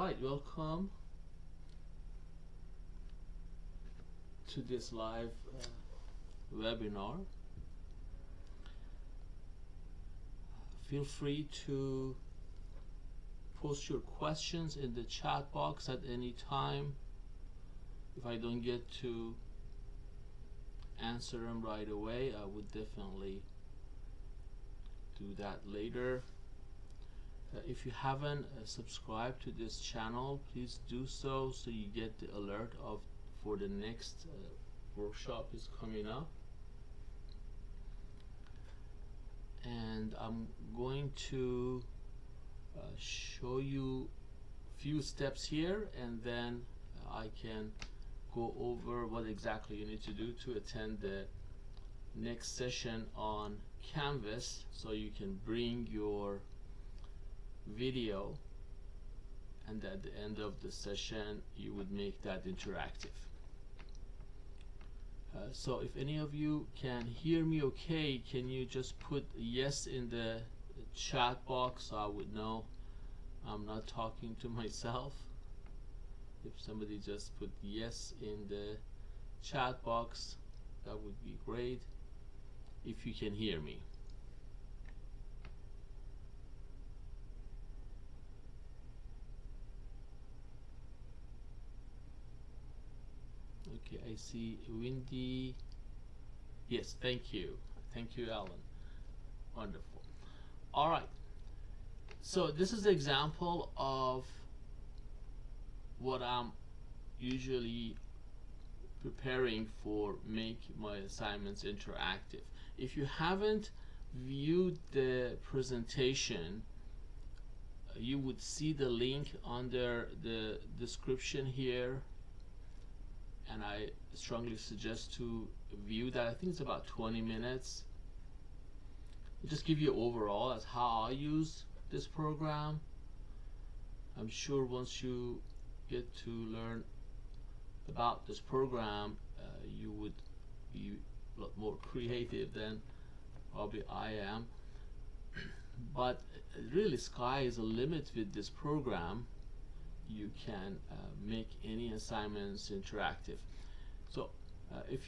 Alright, welcome to this live webinar. Feel free to post your questions in the chat box at any time. If I don't get to answer them right away, I would definitely do that later. If you haven't subscribed to this channel, please do so you get the alert for the next workshop is coming up. And I'm going to show you a few steps here, and then I can go over what exactly you need to do to attend the next session on Canvas, so you can bring your video, and at the end of the session you would make that interactive. So if any of you can hear me okay, can you just put yes in the chat box so I would know I'm not talking to myself? If somebody just put yes in the chat box, that would be great, if you can hear me. Okay, I see Windy. Yes, thank you. Thank you, Alan. Wonderful. All right. So this is an example of what I'm usually preparing for make my assignments interactive. If you haven't viewed the presentation, you would see the link under the description here, and I strongly suggest to view that. I think it's about 20 minutes. I'll just give you overall as how I use this program. I'm sure once you get to learn about this program, you would be a lot more creative than probably I am. But really, sky is a limit with this program. You can make any assignments interactive. So if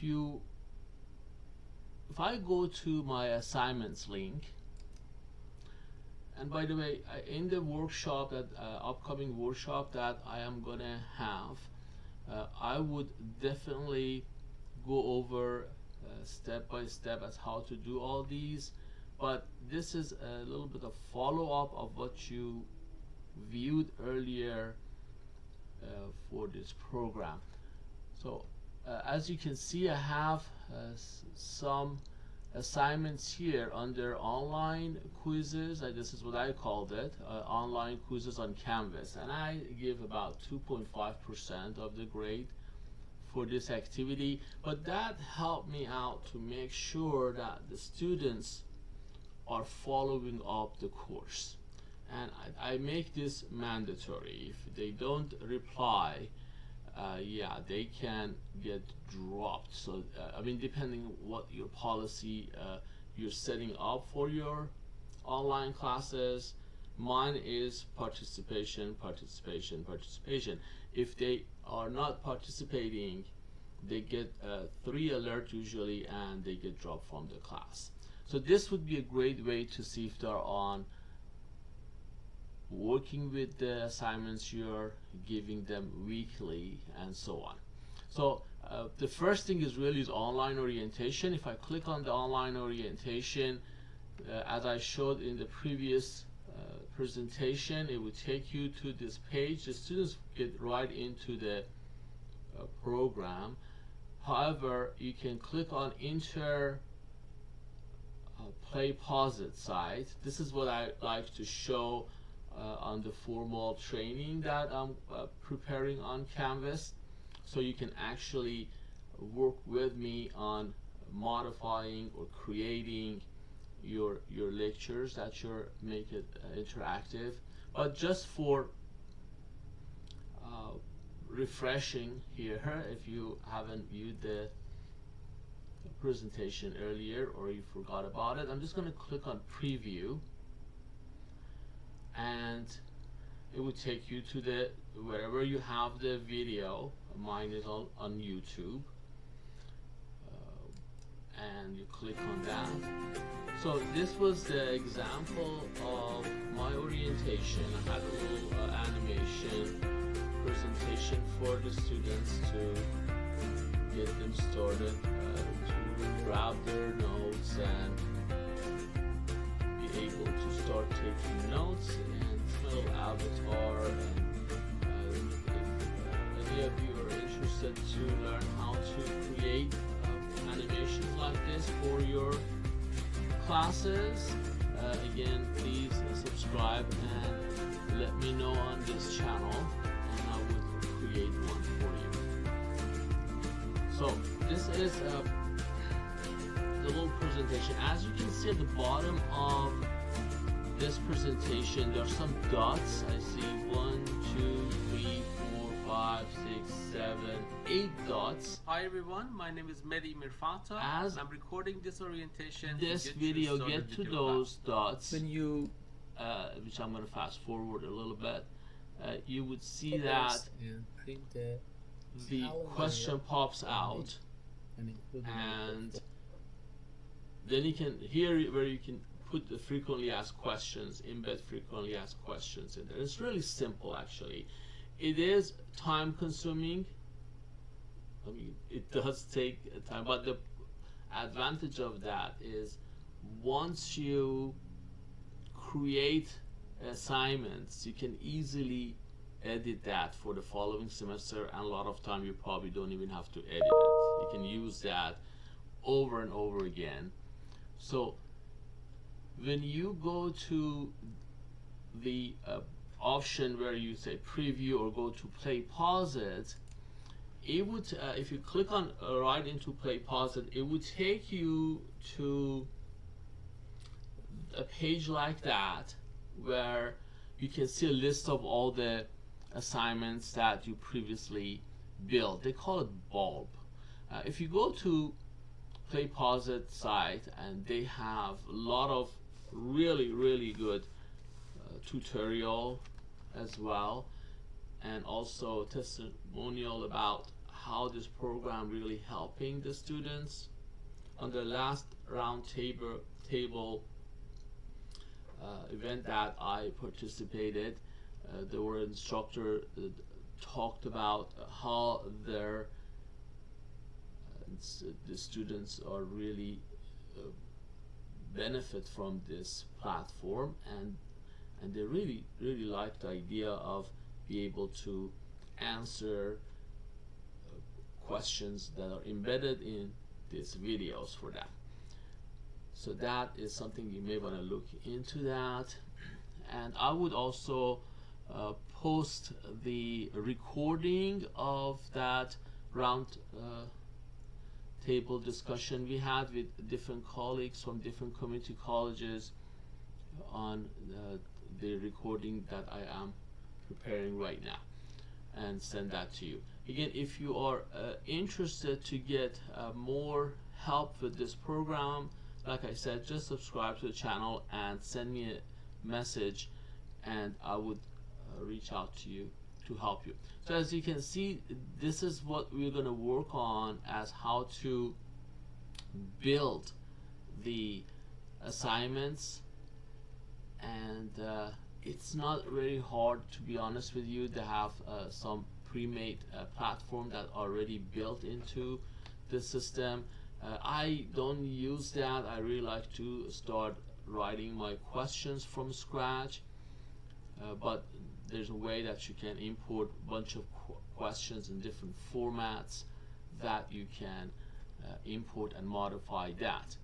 I go to my assignments link, and by the way, in the workshop, that upcoming workshop that I am gonna have, I would definitely go over step by step as how to do all these, but this is a little bit of follow-up of what you viewed earlier for this program. So as you can see, I have some assignments here under online quizzes. This is what I called it, online quizzes on Canvas, and I give about 2.5% of the grade for this activity, but that helped me out to make sure that the students are following up the course. And I make this mandatory. If they don't reply, yeah, they can get dropped. So I mean, depending what your policy you're setting up for your online classes, mine is participation, participation, participation. If they are not participating, they get 3 alerts usually, and they get dropped from the class. So this would be a great way to see if they're on working with the assignments you're giving them weekly, and so on. So the first thing is really online orientation. If I click on the online orientation, as I showed in the previous presentation, it would take you to this page. The students get right into the program. However, you can click on enter play pause it site. This is what I like to show on the formal training that I'm preparing on Canvas, so you can actually work with me on modifying or creating your lectures that you're make it interactive. But just for refreshing here, if you haven't viewed the presentation earlier or you forgot about it, I'm just going to click on preview, and it would take you to the wherever you have the video. Mine is on YouTube, and you click on that. So this was the example of my orientation. I had a little animation presentation for the students to get them started, to grab their notes and be able to start taking notes, and little avatar. And if any of you are interested to learn how to create animations like this for your classes, again, please subscribe and let me know on this channel, and I will create one for you. So this is the little presentation. As you can see at the bottom of this presentation, there are some dots. I see 1, 2, 3, 4, 5, 6, 7, 8 dots. Hi everyone, my name is Mehdi Mirfata. As I'm recording this orientation. This video get to those dots, When you which I'm going to fast forward a little bit, you would see that and print the question pops out, and include and then you can here where you can put the frequently asked questions, embed frequently asked questions in there. It's really simple actually. It is time consuming. I mean, it does take time, but the advantage of that is once you create assignments, you can easily edit that for the following semester, and a lot of time you probably don't even have to edit it. You can use that over and over again. So when you go to the option where you say preview or go to play pause it, it would if you click on right into play pause it, it would take you to a page like that where you can see a list of all the assignments that you previously built. They call it bulb. If you go to play pause it site, and they have a lot of really good tutorial as well, and also testimonial about how this program really helping the students. On the last round table event that I participated, there were instructor talked about how the students are really benefit from this platform, and they really like the idea of be able to answer questions that are embedded in these videos for them. So that is something you may want to look into that. And I would also post the recording of that round table discussion we had with different colleagues from different community colleges on the recording that I am preparing right now, and send that to you. Again, if you are interested to get more help with this program, like I said, just subscribe to the channel and send me a message, and I would reach out to you to help you. So as you can see, this is what we're going to work on, as how to build the assignments, and it's not very hard, to be honest with you. They have some pre-made platform that already built into the system. I don't use that. I really like to start writing my questions from scratch, but there's a way that you can import a bunch of questions in different formats that you can import and modify that.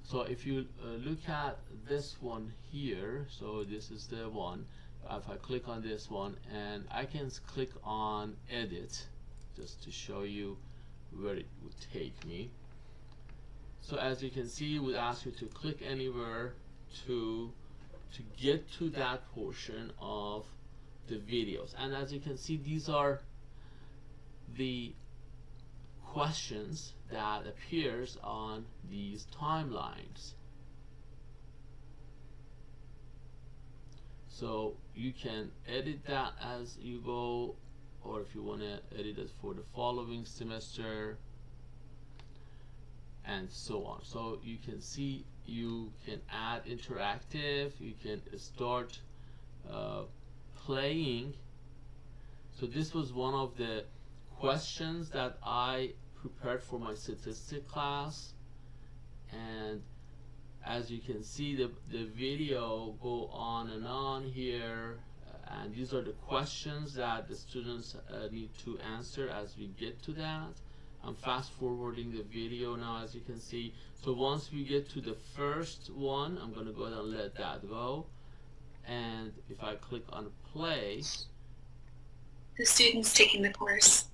So if you look at this one here, so this is the one. If I click on this one, and I can click on edit just to show you where it would take me. So as you can see, it would ask you to click anywhere to get to that portion of the videos. And as you can see, these are the questions that appears on these timelines. So you can edit that as you go, or if you want to edit it for the following semester, and so on. So you can see you can add interactive, you can start playing. So this was one of the questions that I prepared for my statistics class, and as you can see the video go on and on here, and these are the questions that the students need to answer as we get to that. I'm fast forwarding the video now, as you can see. So once we get to the first one, I'm going to go ahead and let that go, and if I click on play, the students taking the course.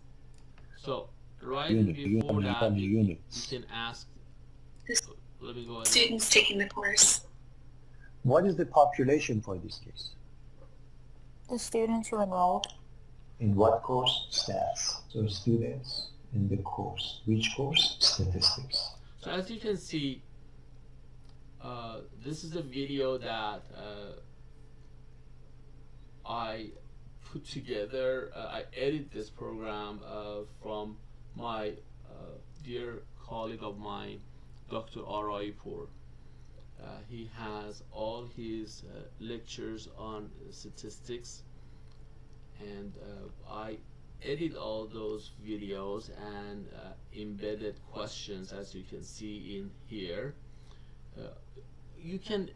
So right Unit, before unit, that, you unit. can ask. Let me go ahead. Students taking the course. What is the population for this case? The students who enrolled. In what course? Stats. So students in the course. Which course? Statistics. So as you can see, this is a video that I put together. I edit this program from my dear colleague of mine, Dr. Araipur. He has all his lectures on statistics, and I edit all those videos and embedded questions, as you can see in here. You can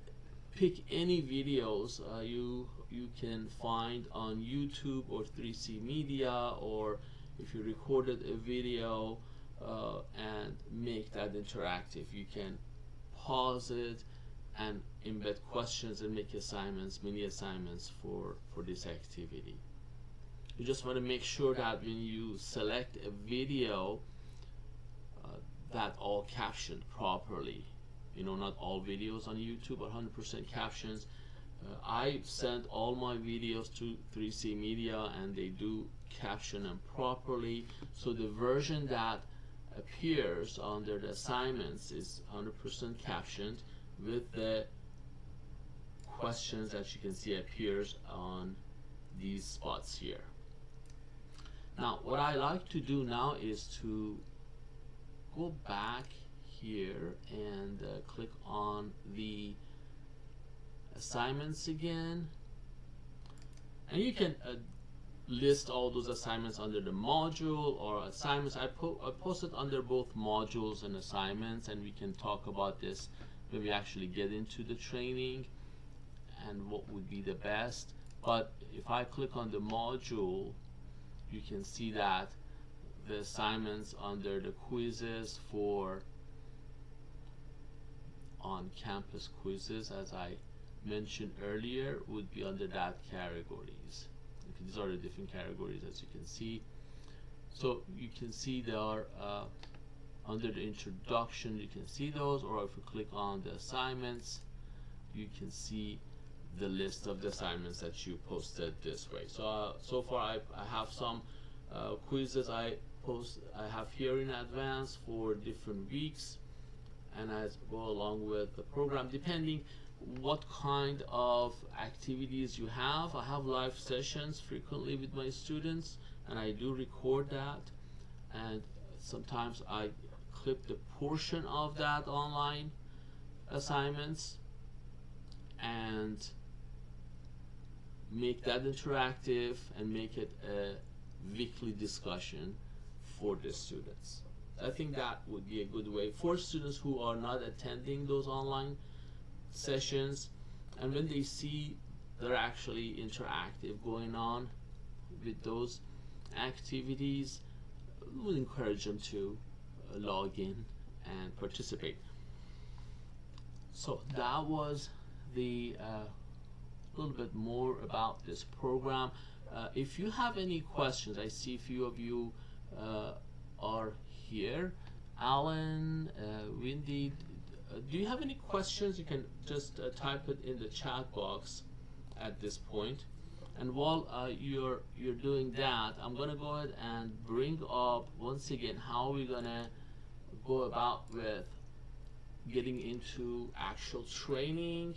pick any videos you can find on YouTube or 3C Media, or if you recorded a video and make that interactive, you can pause it and embed questions and make assignments, mini assignments for this activity. You just want to make sure that when you select a video that all captioned properly. You know, not all videos on YouTube are 100% captions. I sent all my videos to 3C Media, and they do caption them properly. So the version that appears under the assignments is 100% captioned, with the questions that you can see appears on these spots here. Now what I like to do now is to go back here and click on the assignments again, and you can list all those assignments under the module or assignments. I posted under both modules and assignments, and we can talk about this when we actually get into the training and what would be the best. But if I click on the module, you can see that the assignments under the quizzes for on-campus quizzes, as I mentioned earlier, would be under that categories. Okay, these are the different categories, as you can see. So you can see they are under the introduction, you can see those, or if you click on the assignments, you can see the list of the assignments that you posted this way. So so far I have some quizzes I have here in advance for different weeks, and as go along with the program, depending what kind of activities you have. I have live sessions frequently with my students, and I do record that, and sometimes I clip the portion of that online assignments and make that interactive and make it a weekly discussion for the students. I think that would be a good way for students who are not attending those online sessions, and when they see they're actually interactive going on with those activities, we'll encourage them to log in and participate. So that was the little bit more about this program. If you have any questions, I see a few of you are here. Alan, Wendy, do you have any questions? You can just type it in the chat box at this point. And while you're doing that, I'm gonna go ahead and bring up once again how we're gonna go about with getting into actual training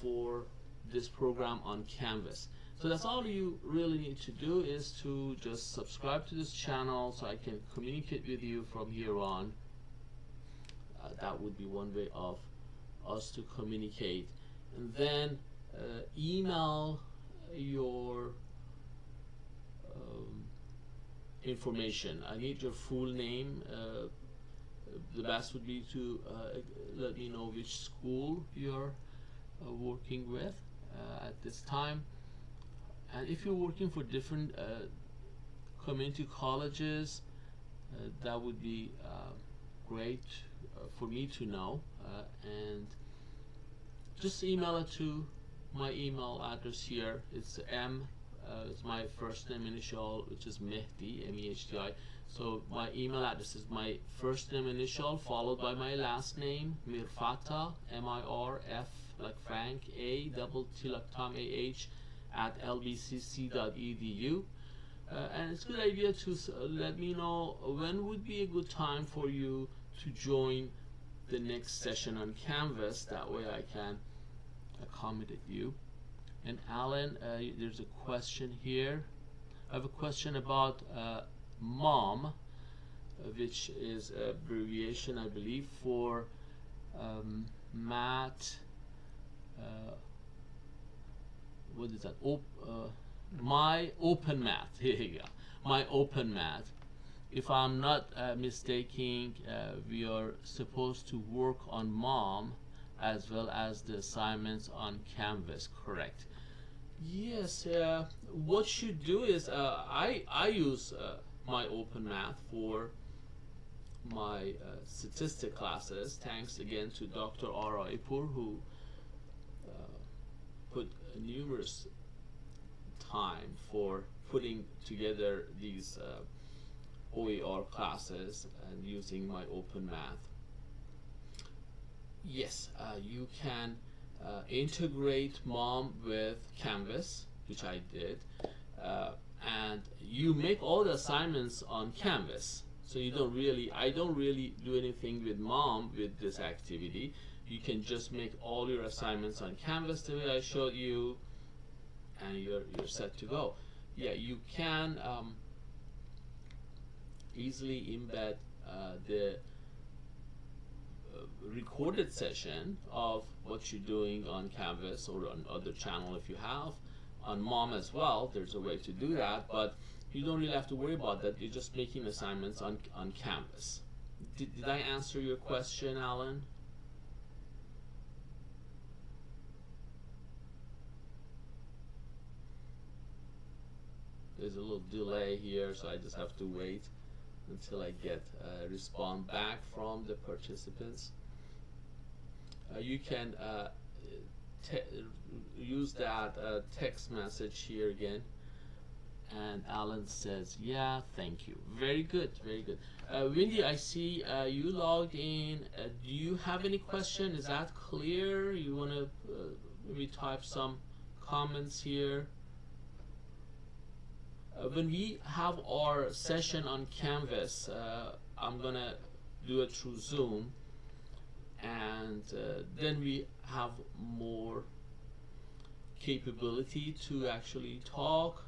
for this program on Canvas. So that's all you really need to do, is to just subscribe to this channel so I can communicate with you from here on. That would be one way of us to communicate. And then email your information. I need your full name. The best would be to let me know which school you're working with at this time. And if you're working for different community colleges, that would be great for me to know. And just email it to my email address here. It's it's my first name initial, which is Mehdi, M-E-H-D-I. So my email address is my first name initial followed by my last name, Mirfata, M-I-R-F like Frank, A-double-T like Tom, A-H, at lbcc.edu. And it's a good idea to let me know when would be a good time for you to join the next session on Canvas. That way I can accommodate you. And Alan, there's a question here. I have a question about MOM, which is an abbreviation, I believe, for Matt. What is that? My Open Math. Here you go. My Open Math. If I'm not mistaken, we are supposed to work on MOM as well as the assignments on Canvas, correct? Yes. What you do is I use my Open Math for my statistic classes. Thanks again to Dr. Ara Ipur, who put numerous time for putting together these OER classes and using my Open Math. Yes, you can integrate MOM with Canvas, which I did, and you make all the assignments on Canvas. So you don't really, I don't really do anything with MOM with this activity. You can just make all your assignments on Canvas the way I showed you, and you're set to go. Yeah, you can easily embed the recorded session of what you're doing on Canvas or on other channel if you have. On MOM as well, there's a way to do that, but you don't really have to worry about that. You're just making assignments on Canvas. Did I answer your question, Alan? There's a little delay here, so I just have to wait until I get a response back from the participants. You can use that text message here again. And Alan says, yeah, thank you. Very good, very good. Wendy, I see you logged in. Do you have any question? Is that clear? You want to maybe type some comments here? When we have our session on Canvas, I'm gonna do it through Zoom, and then we have more capability to actually talk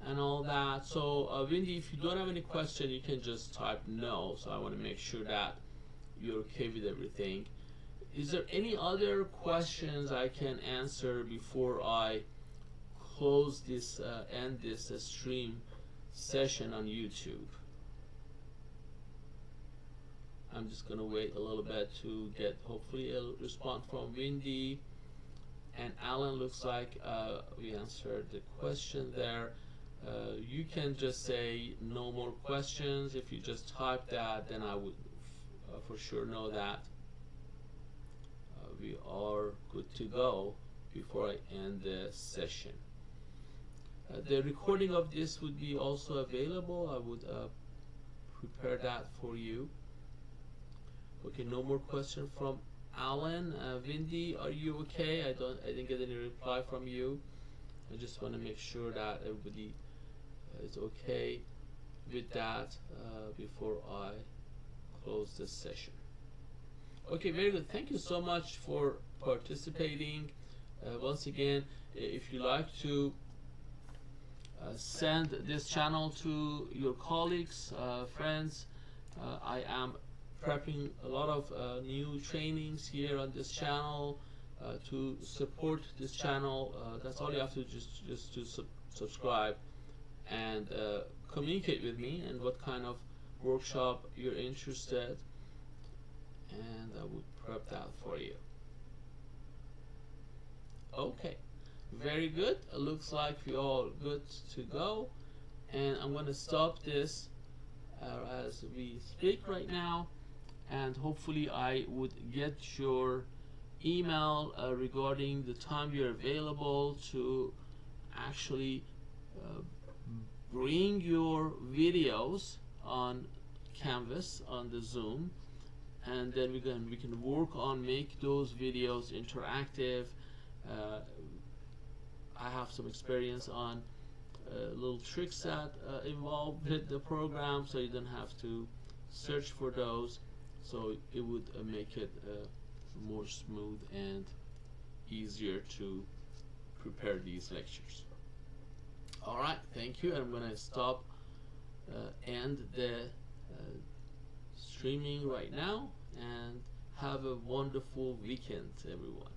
and all that. So Wendy, if you don't have any question, you can just type no. So I want to make sure that you're okay with everything. Is there any other questions I can answer before I close this, end this stream session on YouTube? I'm just gonna wait a little bit to get hopefully a response from Wendy. And Alan, looks like we answered the question there. You can just say no more questions. If you just type that, then I would for sure know that we are good to go before I end the session. The recording of this would be also available. I would prepare that for you. Okay, no more question from Alan. Wendy, are you okay? I didn't get any reply from you. I just want to make sure that everybody is okay with that before I close this session. Okay, very good. Thank you so much for participating. Once again, if you like to send this channel to your colleagues, friends, I am prepping a lot of new trainings here on this channel to support this channel. That's all you have to just to subscribe and communicate with me and what kind of workshop you're interested, and I would prep that for you. Okay, very good. It looks like we're all good to go, and I'm going to stop this as we speak right now, and hopefully I would get your email regarding the time you're available to actually bring your videos on Canvas on the Zoom, and then we can work on make those videos interactive. I have some experience on little tricks that involve with the program, so you don't have to search for those, so it would make it more smooth and easier to prepare these lectures. Alright, thank you. I'm gonna stop end the streaming right now, and have a wonderful weekend, everyone.